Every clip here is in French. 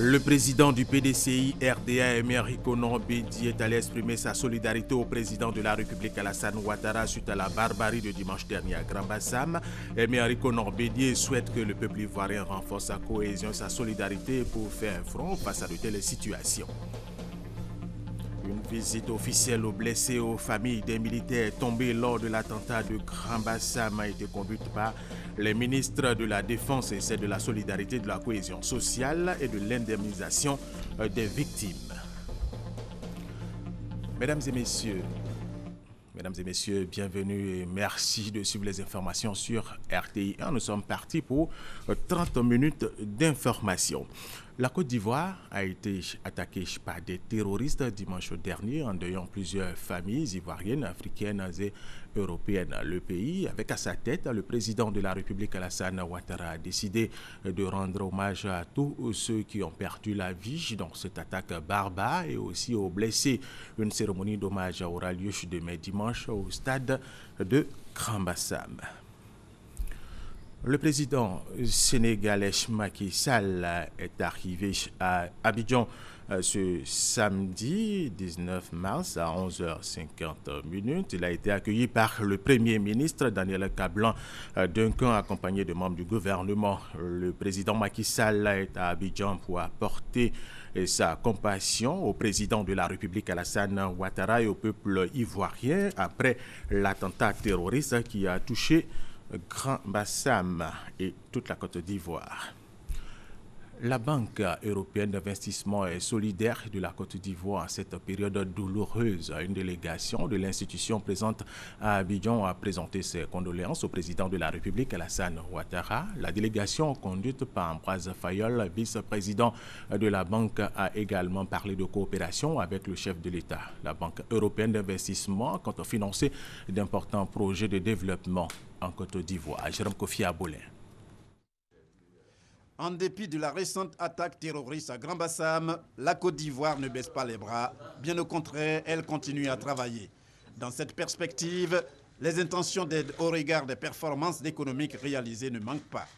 Le président du PDCI RDA, Emery Konan Bédié, est allé exprimer sa solidarité au président de la République Alassane Ouattara suite à la barbarie de dimanche dernier à Grand Bassam. Emery Konan Bédié souhaite que le peuple ivoirien renforce sa cohésion et sa solidarité pour faire front face à de telles situations. Une visite officielle aux blessés et aux familles des militaires tombés lors de l'attentat de Grand Bassam a été conduite par les ministres de la Défense et celle de la solidarité, de la cohésion sociale et de l'indemnisation des victimes. Mesdames et messieurs, bienvenue et merci de suivre les informations sur RTI 1. Nous sommes partis pour 30 minutes d'information. La Côte d'Ivoire a été attaquée par des terroristes dimanche dernier, endeuillant plusieurs familles ivoiriennes, africaines et européennes. Le pays, avec à sa tête le président de la République Alassane Ouattara, a décidé de rendre hommage à tous ceux qui ont perdu la vie dans cette attaque barbare et aussi aux blessés. Une cérémonie d'hommage aura lieu demain dimanche au stade de Grand Bassam. Le président sénégalais Macky Sall est arrivé à Abidjan ce samedi 19 mars à 11h50. Il a été accueilli par le Premier ministre Daniel Kablan Duncan, accompagné de membres du gouvernement. Le président Macky Sall est à Abidjan pour apporter sa compassion au président de la République Alassane Ouattara et au peuple ivoirien après l'attentat terroriste qui a touché Grand Bassam et toute la Côte d'Ivoire. La Banque européenne d'investissement et solidaire de la Côte d'Ivoire, en cette période douloureuse, une délégation de l'institution présente à Abidjan a présenté ses condoléances au président de la République Alassane Ouattara. La délégation conduite par Ambroise Fayol, vice-président de la banque, a également parlé de coopération avec le chef de l'État. La Banque européenne d'investissement compte financer d'importants projets de développement en Côte d'Ivoire. Jérôme Kofi Abolin. En dépit de la récente attaque terroriste à Grand Bassam, la Côte d'Ivoire ne baisse pas les bras. Bien au contraire, elle continue à travailler. Dans cette perspective, les intentions d'aide au regard des performances économiques réalisées ne manquent pas.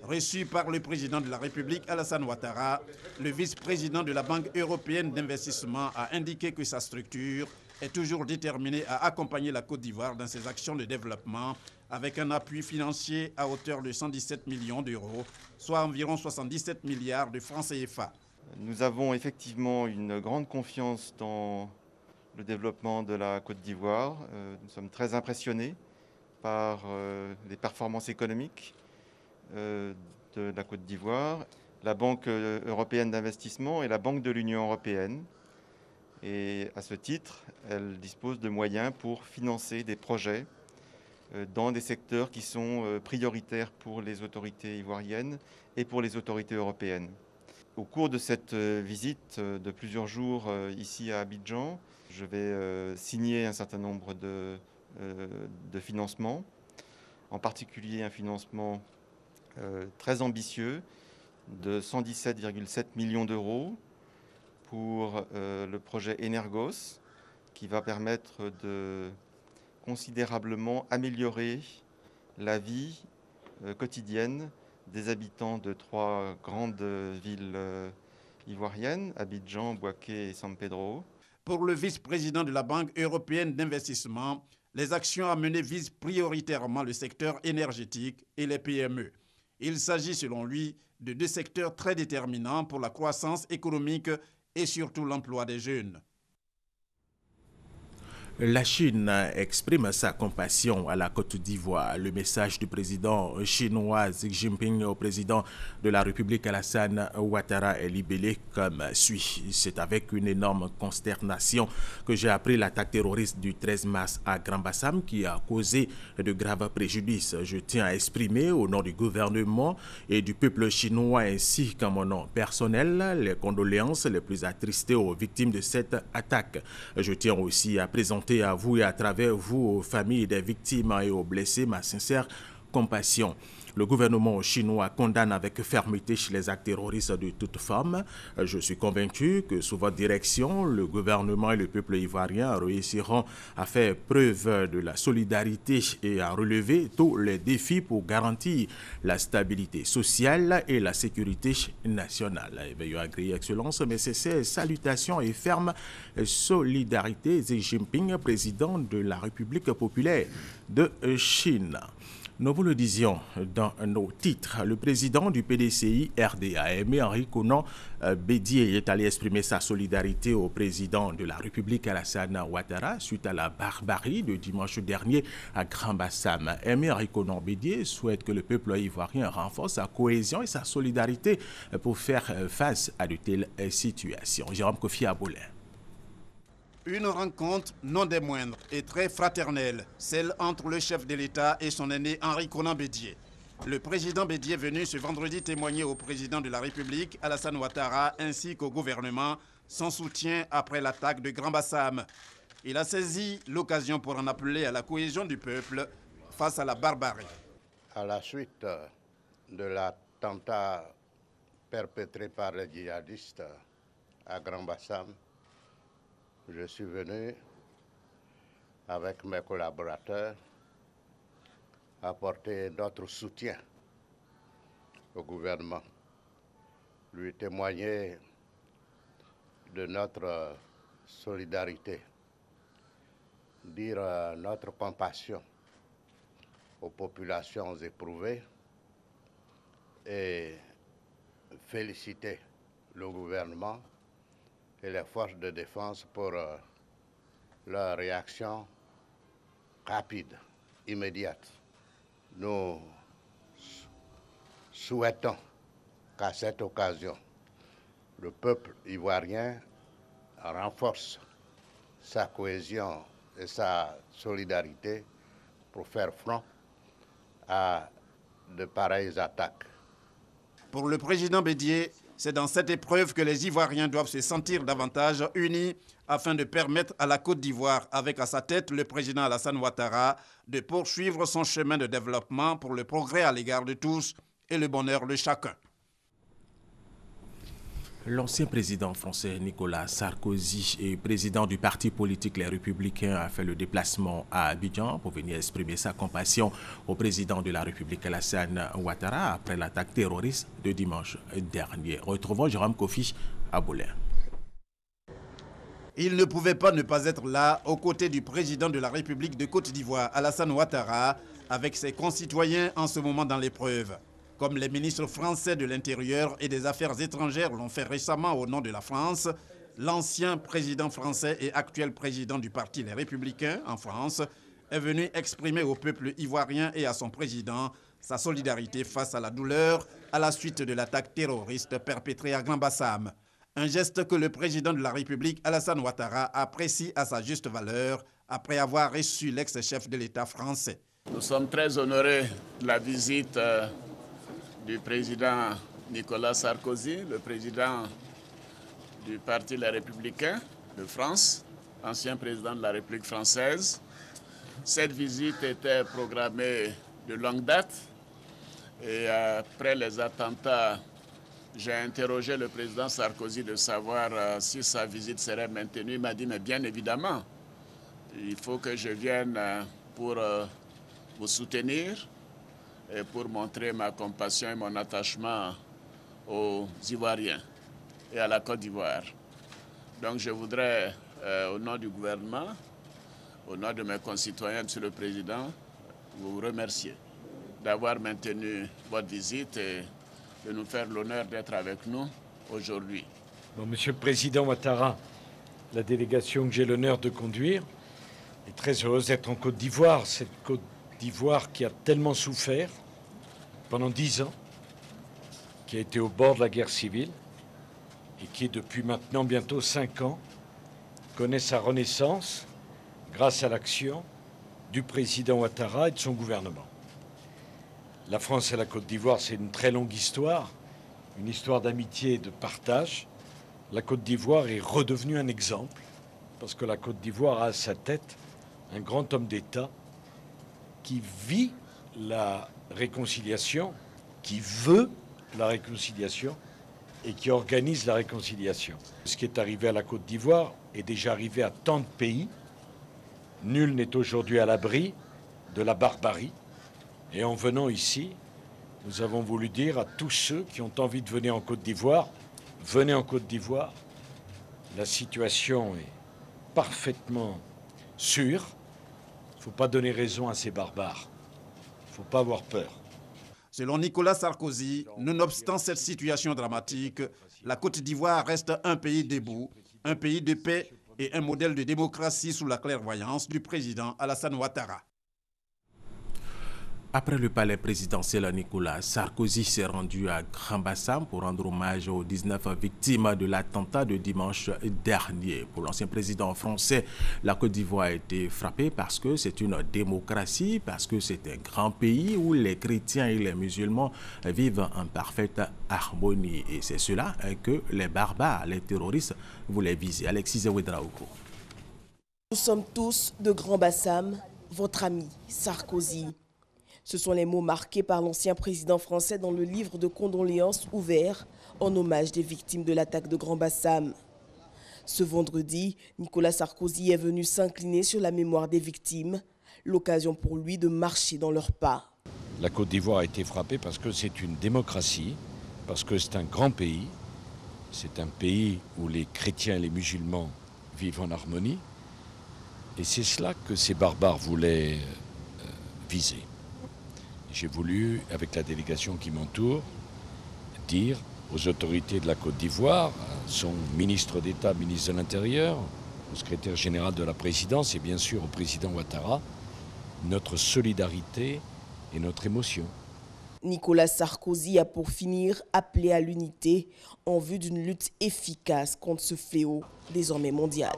Reçu par le président de la République Alassane Ouattara, le vice-président de la Banque européenne d'investissement a indiqué que sa structure est toujours déterminée à accompagner la Côte d'Ivoire dans ses actions de développement avec un appui financier à hauteur de 117 millions d'euros, soit environ 77 milliards de francs CFA. Nous avons effectivement une grande confiance dans le développement de la Côte d'Ivoire. Nous sommes très impressionnés par les performances économiques de la Côte d'Ivoire. La Banque européenne d'investissement est la banque de l'Union européenne. Et à ce titre, elle dispose de moyens pour financer des projets dans des secteurs qui sont prioritaires pour les autorités ivoiriennes et pour les autorités européennes. Au cours de cette visite de plusieurs jours ici à Abidjan, je vais signer un certain nombre de financements, en particulier un financement très ambitieux de 117,7 millions d'euros pour le projet Energos, qui va permettre de considérablement améliorer la vie quotidienne des habitants de 3 grandes villes ivoiriennes, Abidjan, Bouaké et San Pedro. Pour le vice-président de la Banque européenne d'investissement, les actions à mener visent prioritairement le secteur énergétique et les PME. Il s'agit selon lui de 2 secteurs très déterminants pour la croissance économique et surtout l'emploi des jeunes. La Chine exprime sa compassion à la Côte d'Ivoire. Le message du président chinois Xi Jinping au président de la République Alassane Ouattara est libellé comme suit. C'est avec une énorme consternation que j'ai appris l'attaque terroriste du 13 mars à Grand Bassam qui a causé de graves préjudices. Je tiens à exprimer au nom du gouvernement et du peuple chinois ainsi qu'en mon nom personnel les condoléances les plus attristées aux victimes de cette attaque. Je tiens aussi à présenter à vous et à travers vous, aux familles des victimes et aux blessés, ma sincère compassion. Le gouvernement chinois condamne avec fermeté les actes terroristes de toute forme. Je suis convaincu que sous votre direction, le gouvernement et le peuple ivoirien réussiront à faire preuve de la solidarité et à relever tous les défis pour garantir la stabilité sociale et la sécurité nationale. Veuillez agréer, Excellence, mais c'est ces salutations et ferme solidarité Xi Jinping, président de la République populaire de Chine. Nous vous le disions dans nos titres, le président du PDCI RDA, Aimé-Henri Konan Bédié, est allé exprimer sa solidarité au président de la République Alassane Ouattara suite à la barbarie de dimanche dernier à Grand-Bassam. Aimé-Henri Konan Bédié souhaite que le peuple ivoirien renforce sa cohésion et sa solidarité pour faire face à de telles situations. Jérôme Kofi Aboulin. Une rencontre non des moindres et très fraternelle, celle entre le chef de l'État et son aîné Henri Konan Bédié. Le président Bédié est venu ce vendredi témoigner au président de la République, Alassane Ouattara, ainsi qu'au gouvernement, son soutien après l'attaque de Grand-Bassam. Il a saisi l'occasion pour en appeler à la cohésion du peuple face à la barbarie. À la suite de l'attentat perpétré par les djihadistes à Grand-Bassam, je suis venu avec mes collaborateurs apporter notre soutien au gouvernement, lui témoigner de notre solidarité, dire notre compassion aux populations éprouvées et féliciter le gouvernement et les forces de défense pour leur réaction rapide, immédiate. Nous souhaitons qu'à cette occasion, le peuple ivoirien renforce sa cohésion et sa solidarité pour faire front à de pareilles attaques. Pour le président Bédié, c'est dans cette épreuve que les Ivoiriens doivent se sentir davantage unis afin de permettre à la Côte d'Ivoire, avec à sa tête le président Alassane Ouattara, de poursuivre son chemin de développement pour le progrès à l'égard de tous et le bonheur de chacun. L'ancien président français Nicolas Sarkozy et président du parti politique Les Républicains a fait le déplacement à Abidjan pour venir exprimer sa compassion au président de la République Alassane Ouattara après l'attaque terroriste de dimanche dernier. Retrouvons Jérôme Kofi Aboulin. Il ne pouvait pas ne pas être là aux côtés du président de la République de Côte d'Ivoire, Alassane Ouattara, avec ses concitoyens en ce moment dans l'épreuve. Comme les ministres français de l'Intérieur et des Affaires étrangères l'ont fait récemment au nom de la France, l'ancien président français et actuel président du parti Les Républicains en France est venu exprimer au peuple ivoirien et à son président sa solidarité face à la douleur à la suite de l'attaque terroriste perpétrée à Grand-Bassam. Un geste que le président de la République, Alassane Ouattara, apprécie à sa juste valeur après avoir reçu l'ex-chef de l'État français. Nous sommes très honorés de la visite du président Nicolas Sarkozy, le président du parti Les Républicains de France, ancien président de la République française. Cette visite était programmée de longue date et après les attentats, j'ai interrogé le président Sarkozy de savoir si sa visite serait maintenue. Il m'a dit, mais bien évidemment, il faut que je vienne pour vous soutenir et pour montrer ma compassion et mon attachement aux Ivoiriens et à la Côte d'Ivoire. Donc je voudrais, au nom du gouvernement, au nom de mes concitoyens, Monsieur le Président, vous remercier d'avoir maintenu votre visite et de nous faire l'honneur d'être avec nous aujourd'hui. Bon, Monsieur le Président Ouattara, la délégation que j'ai l'honneur de conduire est très heureuse d'être en Côte d'Ivoire. Cette Côte d'Ivoire qui a tellement souffert pendant 10 ans, qui a été au bord de la guerre civile et qui, depuis maintenant bientôt 5 ans, connaît sa renaissance grâce à l'action du président Ouattara et de son gouvernement. La France et la Côte d'Ivoire, c'est une très longue histoire, une histoire d'amitié et de partage. La Côte d'Ivoire est redevenue un exemple, parce que la Côte d'Ivoire a à sa tête un grand homme d'État qui vit la réconciliation, qui veut la réconciliation et qui organise la réconciliation. Ce qui est arrivé à la Côte d'Ivoire est déjà arrivé à tant de pays. Nul n'est aujourd'hui à l'abri de la barbarie. Et en venant ici, nous avons voulu dire à tous ceux qui ont envie de venir en Côte d'Ivoire, venez en Côte d'Ivoire. La situation est parfaitement sûre. Il ne faut pas donner raison à ces barbares. Il ne faut pas avoir peur. Selon Nicolas Sarkozy, nonobstant cette situation dramatique, la Côte d'Ivoire reste un pays debout, un pays de paix et un modèle de démocratie sous la clairvoyance du président Alassane Ouattara. Après le palais présidentiel, Nicolas Sarkozy s'est rendu à Grand-Bassam pour rendre hommage aux 19 victimes de l'attentat de dimanche dernier. Pour l'ancien président français, la Côte d'Ivoire a été frappée parce que c'est une démocratie, parce que c'est un grand pays où les chrétiens et les musulmans vivent en parfaite harmonie. Et c'est cela que les barbares, les terroristes, voulaient viser. Alexis Ouedraogo. Nous sommes tous de Grand-Bassam, votre ami Sarkozy. Ce sont les mots marqués par l'ancien président français dans le livre de condoléances ouvert en hommage des victimes de l'attaque de Grand-Bassam. Ce vendredi, Nicolas Sarkozy est venu s'incliner sur la mémoire des victimes, l'occasion pour lui de marcher dans leurs pas. La Côte d'Ivoire a été frappée parce que c'est une démocratie, parce que c'est un grand pays. C'est un pays où les chrétiens et les musulmans vivent en harmonie. Et c'est cela que ces barbares voulaient viser. J'ai voulu, avec la délégation qui m'entoure, dire aux autorités de la Côte d'Ivoire, à son ministre d'État, ministre de l'Intérieur, au secrétaire général de la présidence et bien sûr au président Ouattara, notre solidarité et notre émotion. Nicolas Sarkozy a pour finir appelé à l'unité en vue d'une lutte efficace contre ce fléau désormais mondial.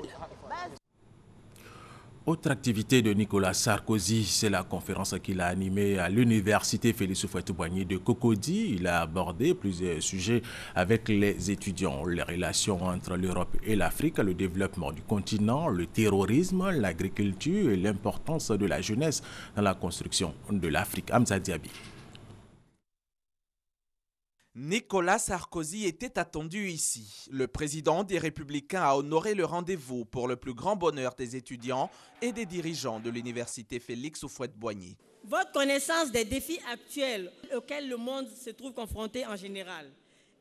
Autre activité de Nicolas Sarkozy, c'est la conférence qu'il a animée à l'université Félix Houphouët-Boigny de Cocody. Il a abordé plusieurs sujets avec les étudiants, les relations entre l'Europe et l'Afrique, le développement du continent, le terrorisme, l'agriculture et l'importance de la jeunesse dans la construction de l'Afrique. Hamza Diaby. Nicolas Sarkozy était attendu ici. Le président des Républicains a honoré le rendez-vous pour le plus grand bonheur des étudiants et des dirigeants de l'université Félix Houphouët-Boigny. Votre connaissance des défis actuels auxquels le monde se trouve confronté en général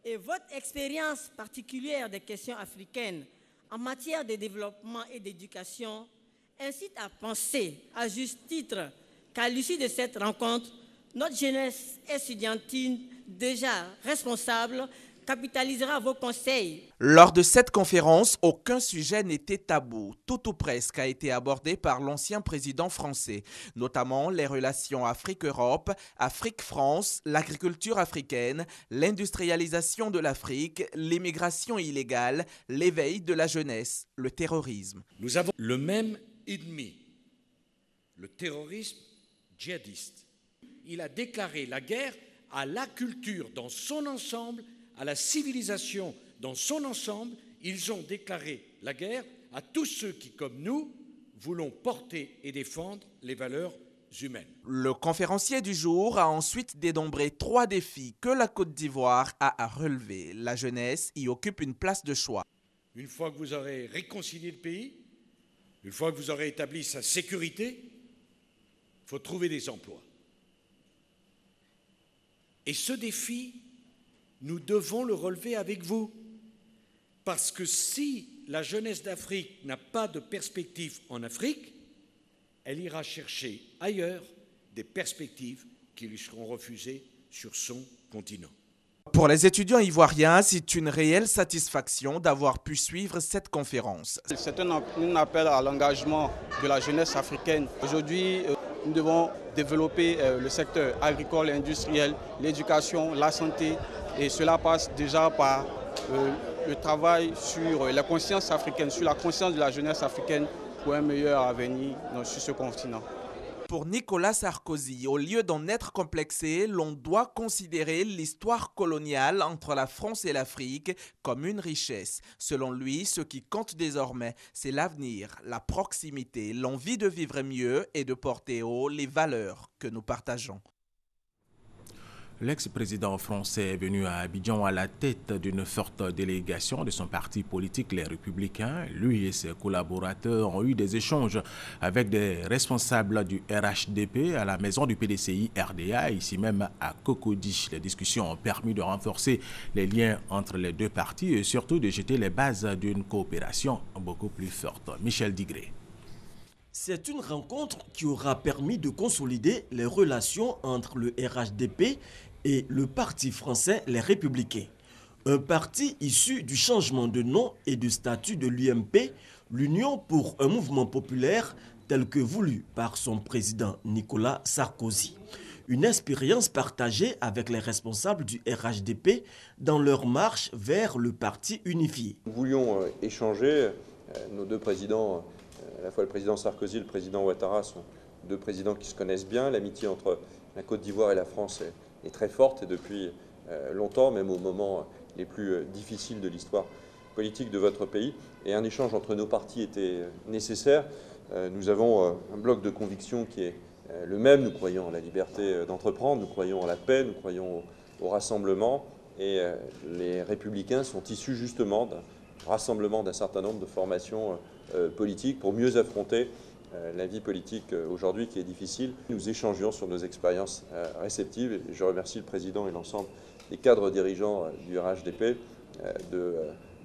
et votre expérience particulière des questions africaines en matière de développement et d'éducation incitent à penser, à juste titre, qu'à l'issue de cette rencontre, notre jeunesse estudiantine déjà responsable capitalisera vos conseils. Lors de cette conférence, aucun sujet n'était tabou. Tout ou presque a été abordé par l'ancien président français, notamment les relations Afrique-Europe, Afrique-France, l'agriculture africaine, l'industrialisation de l'Afrique, l'immigration illégale, l'éveil de la jeunesse, le terrorisme. Nous avons le même ennemi, le terrorisme djihadiste. Il a déclaré la guerre à la culture dans son ensemble, à la civilisation dans son ensemble. Ils ont déclaré la guerre à tous ceux qui, comme nous, voulons porter et défendre les valeurs humaines. Le conférencier du jour a ensuite dénombré 3 défis que la Côte d'Ivoire a à relever. La jeunesse y occupe une place de choix. Une fois que vous aurez réconcilié le pays, une fois que vous aurez établi sa sécurité, il faut trouver des emplois. Et ce défi, nous devons le relever avec vous. Parce que si la jeunesse d'Afrique n'a pas de perspective en Afrique, elle ira chercher ailleurs des perspectives qui lui seront refusées sur son continent. Pour les étudiants ivoiriens, c'est une réelle satisfaction d'avoir pu suivre cette conférence. C'est un appel à l'engagement de la jeunesse africaine. Aujourd'hui, nous devons développer le secteur agricole et industriel, l'éducation, la santé. Et cela passe déjà par le travail sur la conscience africaine, sur la conscience de la jeunesse africaine pour un meilleur avenir sur ce continent. Pour Nicolas Sarkozy, au lieu d'en être complexé, l'on doit considérer l'histoire coloniale entre la France et l'Afrique comme une richesse. Selon lui, ce qui compte désormais, c'est l'avenir, la proximité, l'envie de vivre mieux et de porter haut les valeurs que nous partageons. L'ex-président français est venu à Abidjan à la tête d'une forte délégation de son parti politique, les Républicains. Lui et ses collaborateurs ont eu des échanges avec des responsables du RHDP à la maison du PDCI RDA, ici même à Cocody. Les discussions ont permis de renforcer les liens entre les deux partis et surtout de jeter les bases d'une coopération beaucoup plus forte. Michel Digré. C'est une rencontre qui aura permis de consolider les relations entre le RHDP et le parti français Les Républicains. Un parti issu du changement de nom et de statut de l'UMP, l'Union pour un mouvement populaire tel que voulu par son président Nicolas Sarkozy. Une expérience partagée avec les responsables du RHDP dans leur marche vers le parti unifié. Nous voulions échanger, nos deux présidents, à la fois le président Sarkozy et le président Ouattara sont deux présidents qui se connaissent bien. L'amitié entre la Côte d'Ivoire et la France est très forte et depuis longtemps, même au moment les plus difficiles de l'histoire politique de votre pays. Et un échange entre nos partis était nécessaire. Nous avons un bloc de conviction qui est le même. Nous croyons en la liberté d'entreprendre, nous croyons en la paix, nous croyons au rassemblement. Et les Républicains sont issus justement d'un rassemblement d'un certain nombre de formations politiques pour mieux affronter la vie politique aujourd'hui qui est difficile. Nous échangions sur nos expériences réceptives et je remercie le président et l'ensemble des cadres dirigeants du RHDP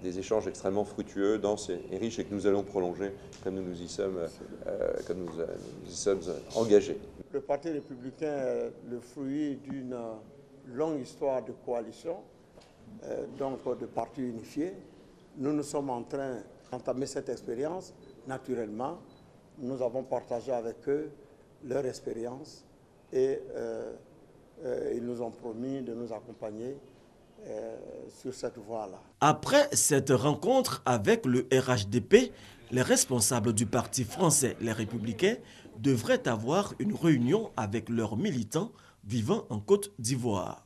des échanges extrêmement fructueux, denses et riches et que nous allons prolonger comme nous y sommes engagés. Le Parti républicain est le fruit d'une longue histoire de coalition, donc de partis unifiés. Nous sommes en train d'entamer cette expérience. Naturellement, nous avons partagé avec eux leur expérience et ils nous ont promis de nous accompagner sur cette voie-là. Après cette rencontre avec le RHDP, les responsables du parti français Les Républicains devraient avoir une réunion avec leurs militants vivant en Côte d'Ivoire.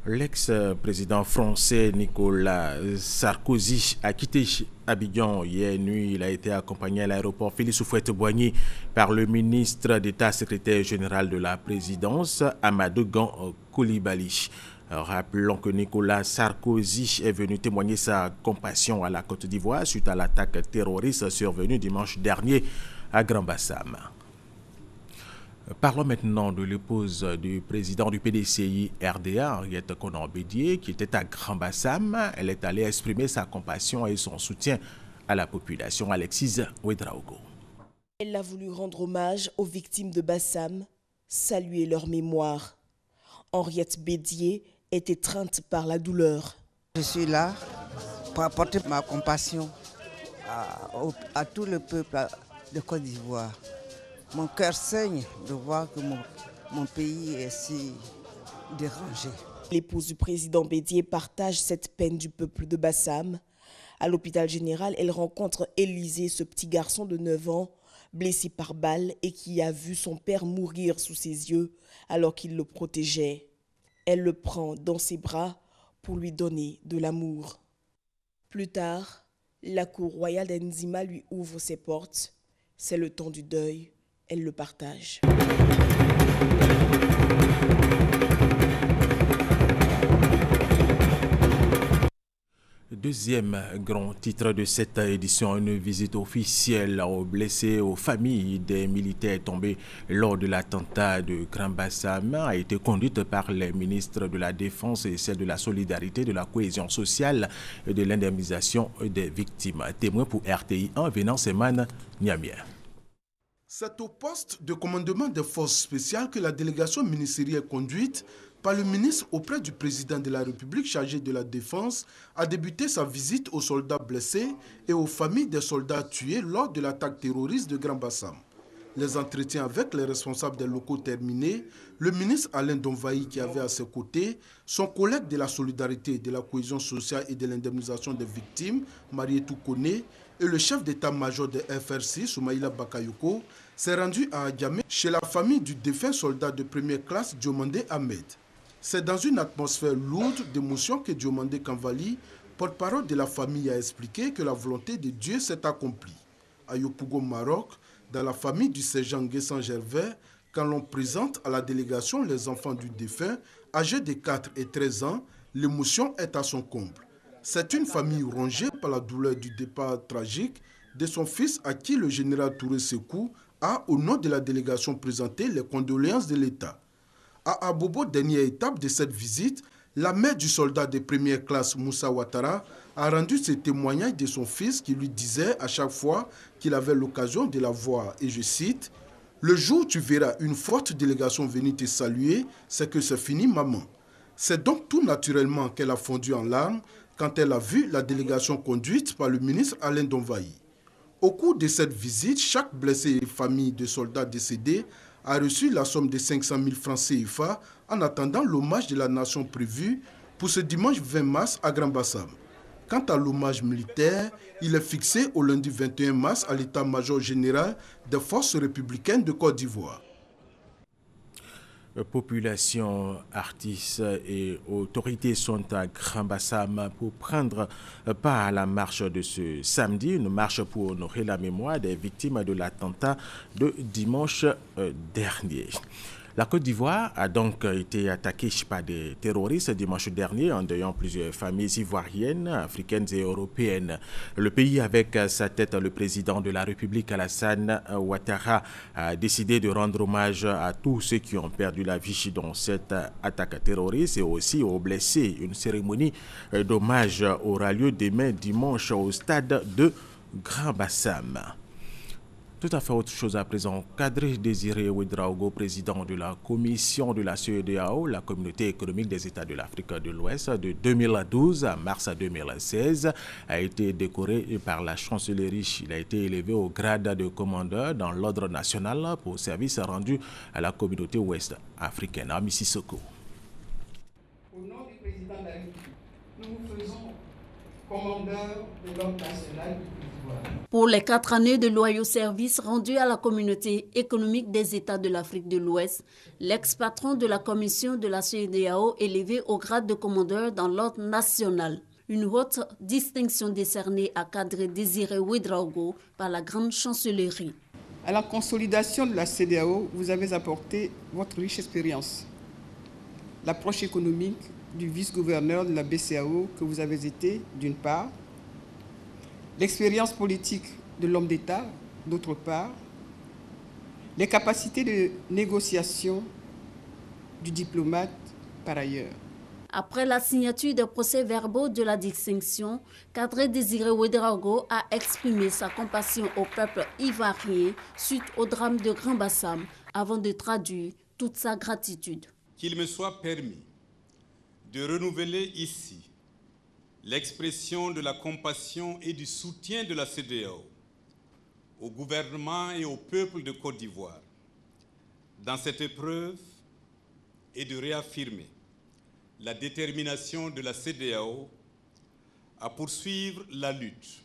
L'ex-président français Nicolas Sarkozy a quitté Abidjan hier nuit. Il a été accompagné à l'aéroport Félix Houphouët-Boigny par le ministre d'État secrétaire général de la présidence, Amadou Gan Coulibaly. Rappelons que Nicolas Sarkozy est venu témoigner sa compassion à la Côte d'Ivoire suite à l'attaque terroriste survenue dimanche dernier à Grand-Bassam. Parlons maintenant de l'épouse du président du PDCI RDA, Henriette Konan-Bédié, qui était à Grand-Bassam. Elle est allée exprimer sa compassion et son soutien à la population. Alexis Ouedraogo. Elle a voulu rendre hommage aux victimes de Bassam, saluer leur mémoire. Henriette Bédié est étreinte par la douleur. Je suis là pour apporter ma compassion à tout le peuple de Côte d'Ivoire. Mon cœur saigne de voir que mon pays est si dérangé. L'épouse du président Bédié partage cette peine du peuple de Bassam. À l'hôpital général, elle rencontre Élisée, ce petit garçon de 9 ans, blessé par balle et qui a vu son père mourir sous ses yeux alors qu'il le protégeait. Elle le prend dans ses bras pour lui donner de l'amour. Plus tard, la cour royale d'Enzima lui ouvre ses portes. C'est le temps du deuil. Elle le partage. Deuxième grand titre de cette édition, une visite officielle aux blessés, aux familles des militaires tombés lors de l'attentat de Grand-Bassam a été conduite par les ministres de la Défense et celle de la Solidarité, de la Cohésion sociale et de l'indemnisation des victimes. Témoin pour RTI 1, Venant Seman, Niamey. C'est au poste de commandement des forces spéciales que la délégation ministérielle conduite par le ministre auprès du président de la République chargé de la Défense a débuté sa visite aux soldats blessés et aux familles des soldats tués lors de l'attaque terroriste de Grand-Bassam. Les entretiens avec les responsables des locaux terminés, le ministre Alain Donvaï qui avait à ses côtés son collègue de la Solidarité, de la Cohésion sociale et de l'indemnisation des victimes, Marietou Koné, et le chef d'état-major de FRC, Soumaïla Bakayoko, s'est rendu à Adjamé chez la famille du défunt soldat de première classe Diomandé Ahmed. C'est dans une atmosphère lourde d'émotion que Diomandé Kanvali, porte-parole de la famille, a expliqué que la volonté de Dieu s'est accomplie. À Yopougon, Maroc, dans la famille du sergent Nguessan Gervais, quand l'on présente à la délégation les enfants du défunt, âgés de 4 et 13 ans, l'émotion est à son comble. C'est une famille rongée par la douleur du départ tragique de son fils à qui le général Touré Sekou a, au nom de la délégation, présenté les condoléances de l'État. À Abobo, dernière étape de cette visite, la mère du soldat de première classe Moussa Ouattara a rendu ses témoignages de son fils qui lui disait à chaque fois qu'il avait l'occasion de la voir, et je cite, « Le jour où tu verras une forte délégation venir te saluer, c'est que c'est fini, maman. » C'est donc tout naturellement qu'elle a fondu en larmes quand elle a vu la délégation conduite par le ministre Alain Donvaï. Au cours de cette visite, chaque blessé et famille de soldats décédés a reçu la somme de 500 000 francs CFA en attendant l'hommage de la nation prévu pour ce dimanche 20 mars à Grand Bassam. Quant à l'hommage militaire, il est fixé au lundi 21 mars à l'état-major général des forces républicaines de Côte d'Ivoire. Population, artistes et autorités sont à Grand Bassam pour prendre part à la marche de ce samedi, une marche pour honorer la mémoire des victimes de l'attentat de dimanche dernier. La Côte d'Ivoire a donc été attaquée par des terroristes dimanche dernier, endeuillant plusieurs familles ivoiriennes, africaines et européennes. Le pays, avec à sa tête le président de la République, Alassane Ouattara, a décidé de rendre hommage à tous ceux qui ont perdu la vie dans cette attaque terroriste et aussi aux blessés. Une cérémonie d'hommage aura lieu demain dimanche au stade de Grand Bassam. Tout à fait autre chose à présent. Kadri Désiré Ouedraogo, président de la commission de la CEDEAO, la communauté économique des États de l'Afrique de l'Ouest, de 2012 à mars 2016, a été décoré par la chancellerie. Il a été élevé au grade de commandeur dans l'ordre national pour service rendu à la communauté ouest africaine. À Mississauga. Au nom du président de la République, nous vous faisons commandeur de l'ordre national du pouvoir. Pour les 4 années de loyaux services rendus à la communauté économique des États de l'Afrique de l'Ouest, l'ex-patron de la commission de la CEDEAO élevé au grade de commandeur dans l'ordre national. Une haute distinction décernée à Kadri Désiré Ouedraogo par la grande chancellerie. À la consolidation de la CEDEAO, vous avez apporté votre riche expérience. L'approche économique du vice-gouverneur de la BCEAO que vous avez été, d'une part, l'expérience politique de l'homme d'État, d'autre part, les capacités de négociation du diplomate, par ailleurs. Après la signature des procès-verbaux de la distinction, Kadri Désiré Ouedraogo a exprimé sa compassion au peuple ivoirien suite au drame de Grand Bassam, avant de traduire toute sa gratitude. Qu'il me soit permis de renouveler ici l'expression de la compassion et du soutien de la CEDEAO au gouvernement et au peuple de Côte d'Ivoire dans cette épreuve et de réaffirmer la détermination de la CEDEAO à poursuivre la lutte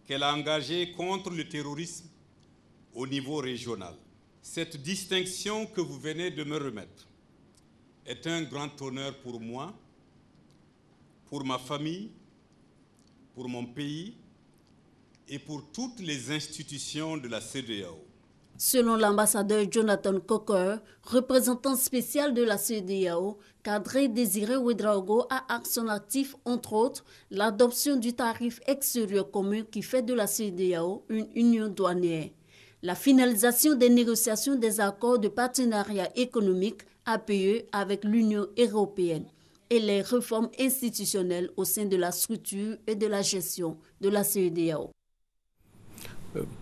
qu'elle a engagée contre le terrorisme au niveau régional. Cette distinction que vous venez de me remettre est un grand honneur pour moi, pour ma famille, pour mon pays et pour toutes les institutions de la CEDEAO. Selon l'ambassadeur Jonathan Cocker, représentant spécial de la CEDEAO, Kadri Désiré Ouedraogo a à son actif, entre autres, l'adoption du tarif extérieur commun qui fait de la CEDEAO une union douanière, la finalisation des négociations des accords de partenariat économique APE avec l'Union européenne et les réformes institutionnelles au sein de la structure et de la gestion de la CEDEAO.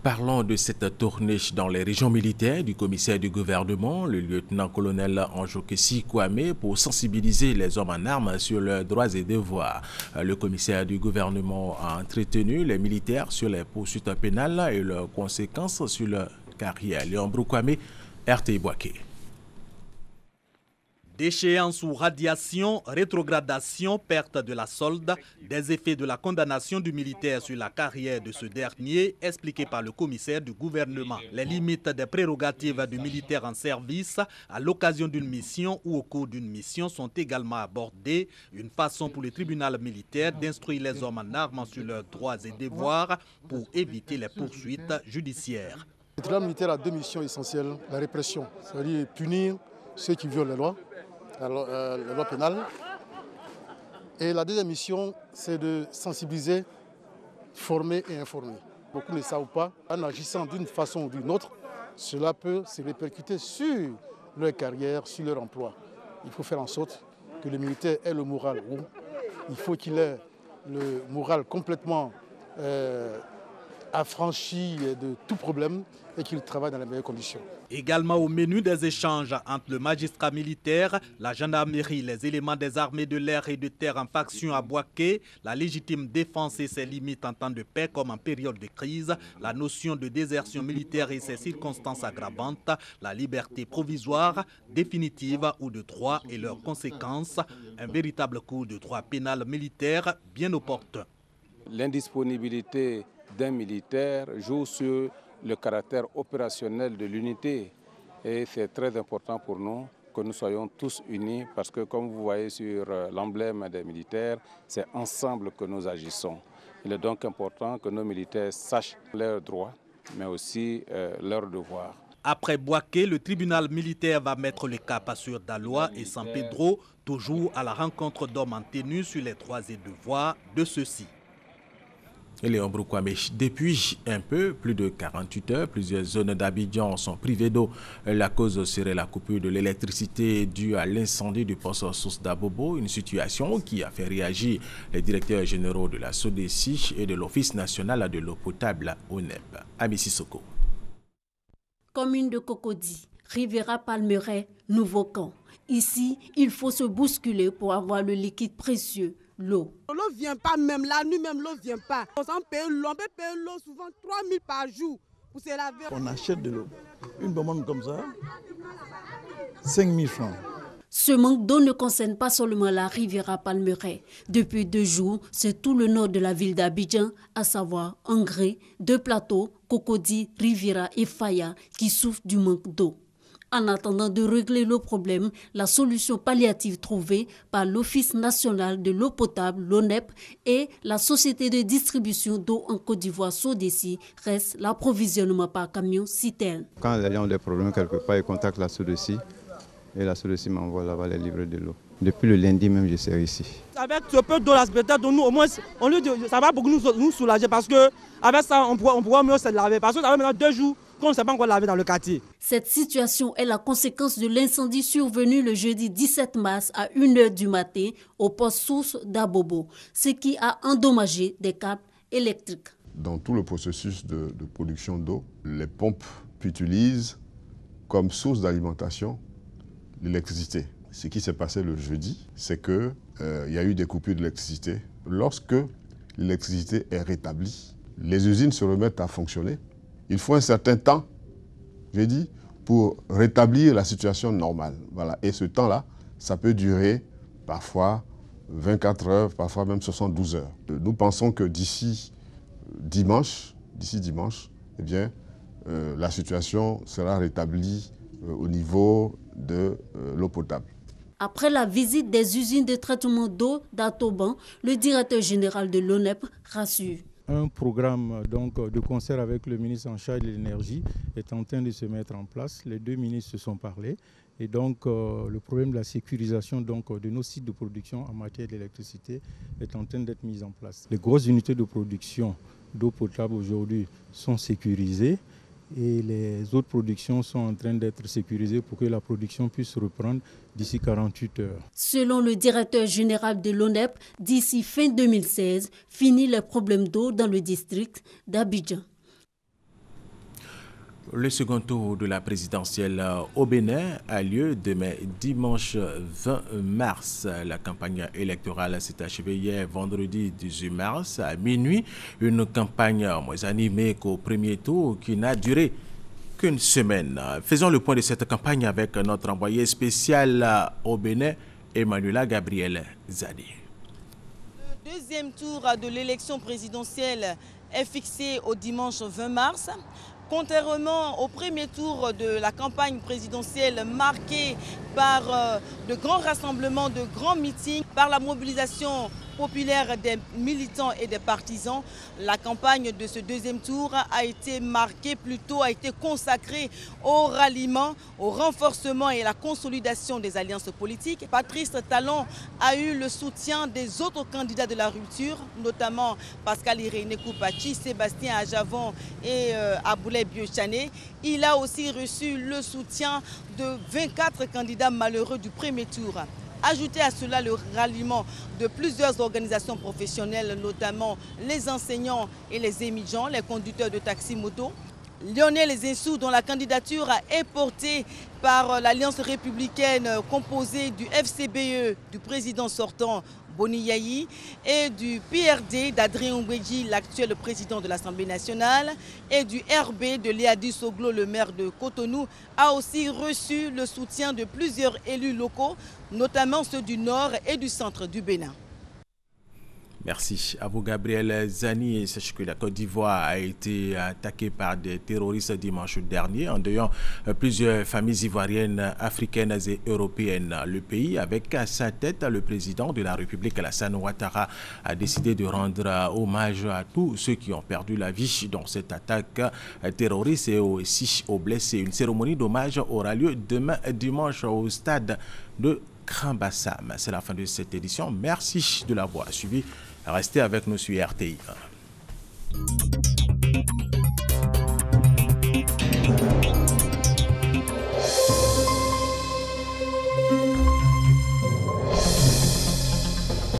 Parlons de cette tournée dans les régions militaires du commissaire du gouvernement, le lieutenant-colonel Anjokessi Kwame, pour sensibiliser les hommes en armes sur leurs droits et devoirs. Le commissaire du gouvernement a entretenu les militaires sur les poursuites pénales et leurs conséquences sur leur carrière. Léon Kwame, RTI Boaké. Déchéance ou radiation, rétrogradation, perte de la solde, des effets de la condamnation du militaire sur la carrière de ce dernier, expliqué par le commissaire du gouvernement. Les limites des prérogatives du militaire en service à l'occasion d'une mission ou au cours d'une mission sont également abordées. Une façon pour le tribunal militaire d'instruire les hommes en armes sur leurs droits et devoirs pour éviter les poursuites judiciaires. Le tribunal militaire a deux missions essentielles. La répression, c'est-à-dire punir ceux qui violent les lois. La loi pénale. Et la deuxième mission, c'est de sensibiliser, former et informer. Beaucoup ne savent pas, en agissant d'une façon ou d'une autre, cela peut se répercuter sur leur carrière, sur leur emploi. Il faut faire en sorte que le militaire ait le moral haut. Il faut qu'il ait le moral complètement affranchi de tout problème et qu'il travaille dans les meilleures conditions. Également au menu des échanges entre le magistrat militaire, la gendarmerie, les éléments des armées de l'air et de terre en faction à Bouaké, la légitime défense et ses limites en temps de paix comme en période de crise, la notion de désertion militaire et ses circonstances aggravantes, la liberté provisoire, définitive ou de droit et leurs conséquences, un véritable cours de droit pénal militaire bien opportun. L'indisponibilité d'un militaire joue sur le caractère opérationnel de l'unité et c'est très important pour nous que nous soyons tous unis parce que comme vous voyez sur l'emblème des militaires, c'est ensemble que nous agissons. Il est donc important que nos militaires sachent leurs droits mais aussi leurs devoirs. Après Bouaké, le tribunal militaire va mettre le cap sur Daloa et San Pedro, toujours à la rencontre d'hommes en tenue sur les droits et devoirs de ceux-ci. Léon Broukwame, depuis un peu plus de 48 heures, plusieurs zones d'Abidjan sont privées d'eau. La cause serait la coupure de l'électricité due à l'incendie du poste source d'Abobo, une situation qui a fait réagir les directeurs généraux de la SODECI et de l'Office national de l'eau potable, ONEP. Ami Sissoko. Commune de Cocody, Riviera Palmeraie, Nouveau-Camp. Ici, il faut se bousculer pour avoir le liquide précieux, l'eau. L'eau ne vient pas, même la nuit, même l'eau ne vient pas. On peut payer l'eau souvent 3 000 par jour pour se laver. On achète de l'eau. Une bonbonne comme ça, 5 000 francs. Ce manque d'eau ne concerne pas seulement la Riviera Palmeraie. Depuis 2 jours, c'est tout le nord de la ville d'Abidjan, à savoir Angré, Deux Plateaux, Cocody, Riviera et Faya, qui souffrent du manque d'eau. En attendant de régler le problème, la solution palliative trouvée par l'Office national de l'eau potable, l'ONEP, et la société de distribution d'eau en Côte d'Ivoire, SODECI, reste l'approvisionnement par camion citerne. Quand les gens ont des problèmes quelque part, ils contactent la SODECI et la SODECI m'envoie là-bas les livrer de l'eau. Depuis le lundi même, je sers ici. Avec ce peu d'eau, peut-être nous, au moins, ça va beaucoup nous soulager parce qu'avec ça, on pourra mieux se laver. Parce que ça va maintenant 2 jours qu'on ne s'est pas encore lavé dans le quartier. Cette situation est la conséquence de l'incendie survenu le jeudi 17 mars à 1h du matin au poste source d'Abobo, ce qui a endommagé des câbles électriques. Dans tout le processus de production d'eau, les pompes utilisent comme source d'alimentation l'électricité. Ce qui s'est passé le jeudi, c'est qu'il y a eu des coupures d'électricité. Lorsque l'électricité est rétablie, les usines se remettent à fonctionner. Il faut un certain temps, j'ai dit, pour rétablir la situation normale. Voilà. Et ce temps-là, ça peut durer parfois 24 heures, parfois même 72 heures. Nous pensons que d'ici dimanche, eh bien, la situation sera rétablie au niveau de l'eau potable. Après la visite des usines de traitement d'eau d'Atoban, le directeur général de l'ONEP rassure. Un programme donc, de concert avec le ministre en charge de l'énergie est en train de se mettre en place. Les 2 ministres se sont parlé et donc le problème de la sécurisation donc, de nos sites de production en matière d'électricité est en train d'être mis en place. Les grosses unités de production d'eau potable aujourd'hui sont sécurisées et les autres productions sont en train d'être sécurisées pour que la production puisse reprendre d'ici 48 heures. Selon le directeur général de l'ONEP, d'ici fin 2016, fini les problèmes d'eau dans le district d'Abidjan. Le second tour de la présidentielle au Bénin a lieu demain dimanche 20 mars. La campagne électorale s'est achevée hier vendredi 18 mars à minuit. Une campagne moins animée qu'au premier tour qui n'a duré que qu'une semaine. Faisons le point de cette campagne avec notre envoyé spécial au Bénin, Emmanuela Gabriel Zani. Le deuxième tour de l'élection présidentielle est fixé au dimanche 20 mars. Contrairement au premier tour de la campagne présidentielle marqué par de grands rassemblements, de grands meetings, par la mobilisation populaire des militants et des partisans, la campagne de ce deuxième tour a été marquée, plutôt a été consacrée au ralliement, au renforcement et à la consolidation des alliances politiques. Patrice Talon a eu le soutien des autres candidats de la rupture, notamment Pascal Irénée Koupachi, Sébastien Ajavon et Aboulay Biochané. Il a aussi reçu le soutien de 24 candidats malheureux du premier tour. Ajoutez à cela le ralliement de plusieurs organisations professionnelles, notamment les enseignants et les émigrants, les conducteurs de taxi-moto. Lionel Zinsou, dont la candidature est portée par l'Alliance républicaine composée du FCBE, du président sortant Boni Yayi, et du PRD d'Adrien Oumbéji, l'actuel président de l'Assemblée nationale, et du RB de Léadi Soglo, le maire de Cotonou, a aussi reçu le soutien de plusieurs élus locaux, notamment ceux du nord et du centre du Bénin. Merci à vous, Gabriel Zani. Et sachez que la Côte d'Ivoire a été attaquée par des terroristes dimanche dernier, endeuillant plusieurs familles ivoiriennes, africaines et européennes. Le pays, avec à sa tête le président de la République, Alassane Ouattara, a décidé de rendre hommage à tous ceux qui ont perdu la vie dans cette attaque terroriste et aussi aux blessés. Une cérémonie d'hommage aura lieu demain dimanche au stade de Grand Bassam. C'est la fin de cette édition. Merci de l'avoir suivi. Restez avec nous sur RTI.